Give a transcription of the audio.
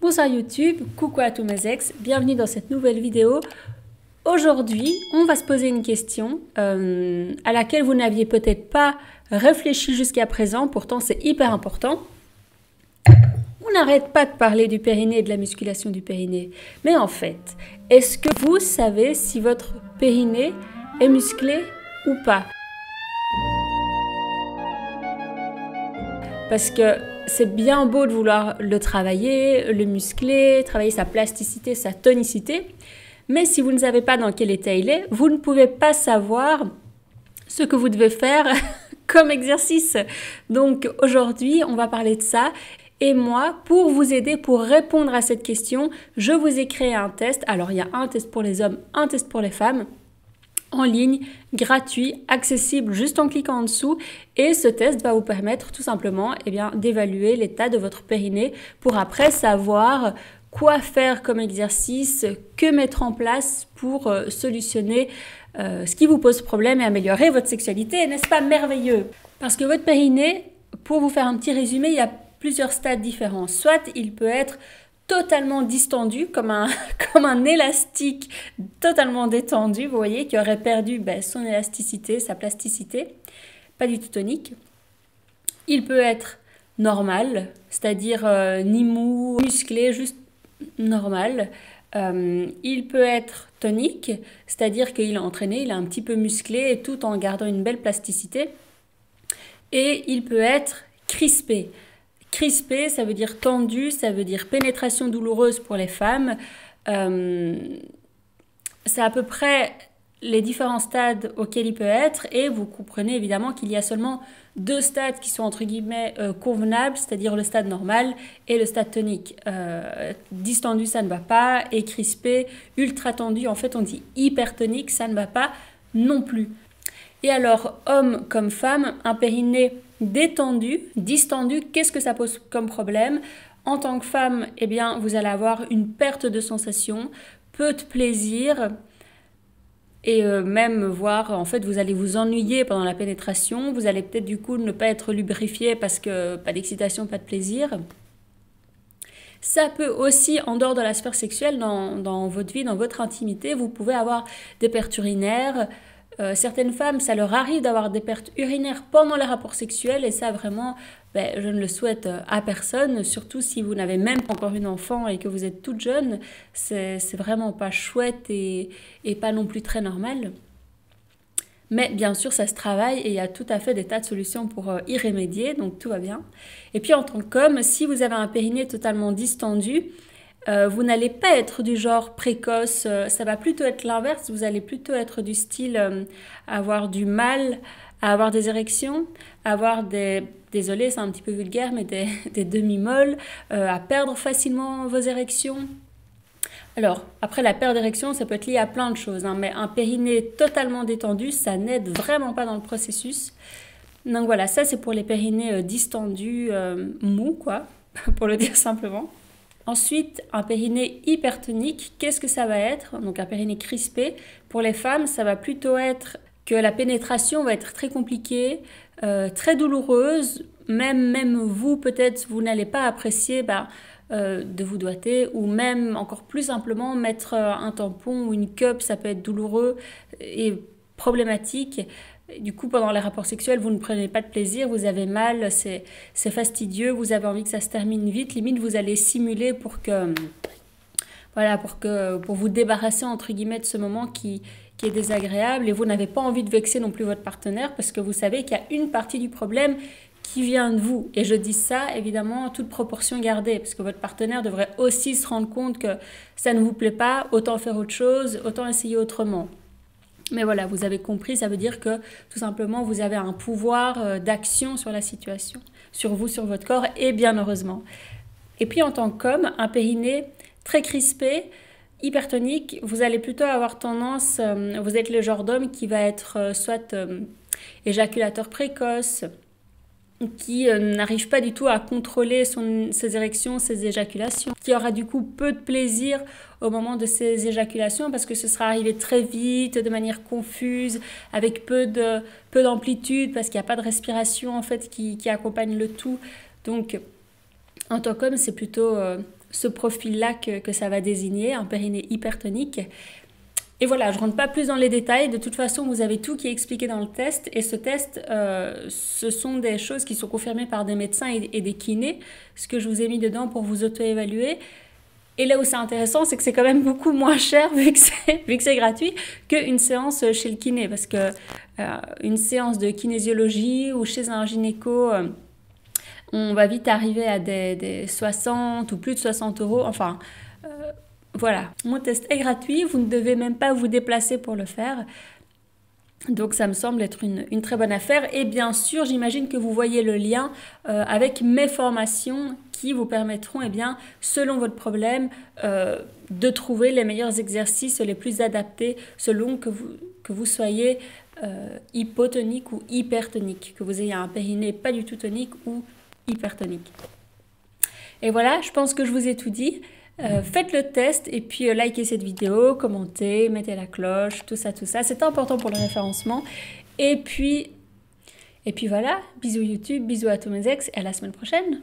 Bonsoir YouTube, coucou à tous mes ex, bienvenue dans cette nouvelle vidéo. Aujourd'hui, on va se poser une question à laquelle vous n'aviez peut-être pas réfléchi jusqu'à présent, pourtant c'est hyper important. On n'arrête pas de parler du périnée et de la musculation du périnée. Mais en fait, est-ce que vous savez si votre périnée est musclé ou pas? Parce que c'est bien beau de vouloir le travailler, le muscler, travailler sa plasticité, sa tonicité, mais si vous ne savez pas dans quel état il est, vous ne pouvez pas savoir ce que vous devez faire comme exercice. Donc aujourd'hui, on va parler de ça. Et moi, pour vous aider, pour répondre à cette question, je vous ai créé un test. Alors, il y a un test pour les hommes, un test pour les femmes, en ligne, gratuit, accessible juste en cliquant en dessous. Et ce test va vous permettre tout simplement d'évaluer l'état de votre périnée pour après savoir quoi faire comme exercice, que mettre en place pour solutionner ce qui vous pose problème et améliorer votre sexualité. N'est-ce pas merveilleux? Parce que votre périnée, pour vous faire un petit résumé, il y a plusieurs stades différents. Soit il peut être totalement distendu, comme un élastique totalement détendu, vous voyez, qui aurait perdu son élasticité, sa plasticité, pas du tout tonique. Il peut être normal, c'est-à-dire ni mou, musclé, juste normal. Il peut être tonique, c'est-à-dire qu'il est entraîné, il est un petit peu musclé, et tout en gardant une belle plasticité. Et il peut être crispé. Crispé, ça veut dire tendu, ça veut dire pénétration douloureuse pour les femmes. C'est à peu près les différents stades auxquels il peut être, et vous comprenez évidemment qu'il y a seulement deux stades qui sont entre guillemets convenables, c'est-à-dire le stade normal et le stade tonique. Distendu, ça ne va pas, et crispé, ultra tendu, en fait on dit hypertonique, ça ne va pas non plus. Et alors, homme comme femme, un périnée détendu, distendu, qu'est-ce que ça pose comme problème? En tant que femme, vous allez avoir une perte de sensation, peu de plaisir, et même voir, en fait, vous allez vous ennuyer pendant la pénétration, vous allez peut-être du coup ne pas être lubrifié parce que pas d'excitation, pas de plaisir. Ça peut aussi, en dehors de la sphère sexuelle, dans votre vie, dans votre intimité, vous pouvez avoir des pertes urinaires. Certaines femmes, ça leur arrive d'avoir des pertes urinaires pendant les rapports sexuels, et ça vraiment, je ne le souhaite à personne, surtout si vous n'avez même pas encore une enfant et que vous êtes toute jeune. C'est vraiment pas chouette et pas non plus très normal. Mais bien sûr, ça se travaille et il y a tout à fait des tas de solutions pour y remédier, donc tout va bien. Et puis en tant qu'homme, si vous avez un périnée totalement distendu, vous n'allez pas être du genre précoce, ça va plutôt être l'inverse, vous allez plutôt être du style avoir du mal à avoir des érections, avoir désolé c'est un petit peu vulgaire, mais des demi-molles, à perdre facilement vos érections. Alors, après la perte d'érection, ça peut être lié à plein de choses, mais un périnée totalement détendu, ça n'aide vraiment pas dans le processus. Donc voilà, ça c'est pour les périnées distendus, mous, quoi, pour le dire simplement. Ensuite, un périnée hypertonique, qu'est-ce que ça va être? Donc un périnée crispé. Pour les femmes, ça va plutôt être que la pénétration va être très compliquée, très douloureuse. Même vous, peut-être, vous n'allez pas apprécier de vous doigter, ou même encore plus simplement mettre un tampon ou une cup, ça peut être douloureux et problématique. Du coup, pendant les rapports sexuels, vous ne prenez pas de plaisir, vous avez mal, c'est fastidieux, vous avez envie que ça se termine vite. Limite, vous allez simuler pour vous débarrasser, entre guillemets, de ce moment qui est désagréable. Et vous n'avez pas envie de vexer non plus votre partenaire parce que vous savez qu'il y a une partie du problème qui vient de vous. Et je dis ça, évidemment, en toute proportion gardée, parce que votre partenaire devrait aussi se rendre compte que ça ne vous plaît pas, autant faire autre chose, autant essayer autrement. Mais voilà, vous avez compris, ça veut dire que tout simplement vous avez un pouvoir d'action sur la situation, sur vous, sur votre corps, et bien heureusement. Et puis en tant qu'homme, un périnée très crispé, hypertonique, vous allez plutôt avoir tendance, vous êtes le genre d'homme qui va être soit éjaculateur précoce, qui n'arrive pas du tout à contrôler ses érections, ses éjaculations, qui aura du coup peu de plaisir au moment de ses éjaculations parce que ce sera arrivé très vite, de manière confuse, avec peu d'amplitude, parce qu'il n'y a pas de respiration en fait qui accompagne le tout. Donc en tant qu'homme, c'est plutôt ce profil-là que ça va désigner, un périnée hypertonique. Et voilà, je ne rentre pas plus dans les détails. De toute façon, vous avez tout qui est expliqué dans le test. Et ce test, ce sont des choses qui sont confirmées par des médecins et des kinés. Ce que je vous ai mis dedans pour vous auto-évaluer. Et là où c'est intéressant, c'est que c'est quand même beaucoup moins cher vu que c'est gratuit qu'une séance chez le kiné. Parce que une séance de kinésiologie ou chez un gynéco, on va vite arriver à des 60 ou plus de 60 €. Enfin, voilà. Mon test est gratuit. Vous ne devez même pas vous déplacer pour le faire. Donc ça me semble être une très bonne affaire. Et bien sûr, j'imagine que vous voyez le lien avec mes formations qui vous permettront, eh bien, selon votre problème, de trouver les meilleurs exercices les plus adaptés selon que vous soyez hypotonique ou hypertonique, que vous ayez un périnée pas du tout tonique ou hypertonique. Et voilà, je pense que je vous ai tout dit. Faites le test et puis likez cette vidéo, commentez, mettez la cloche, tout ça. C'est important pour le référencement. Et puis voilà, bisous YouTube, bisous à tous mes ex et à la semaine prochaine.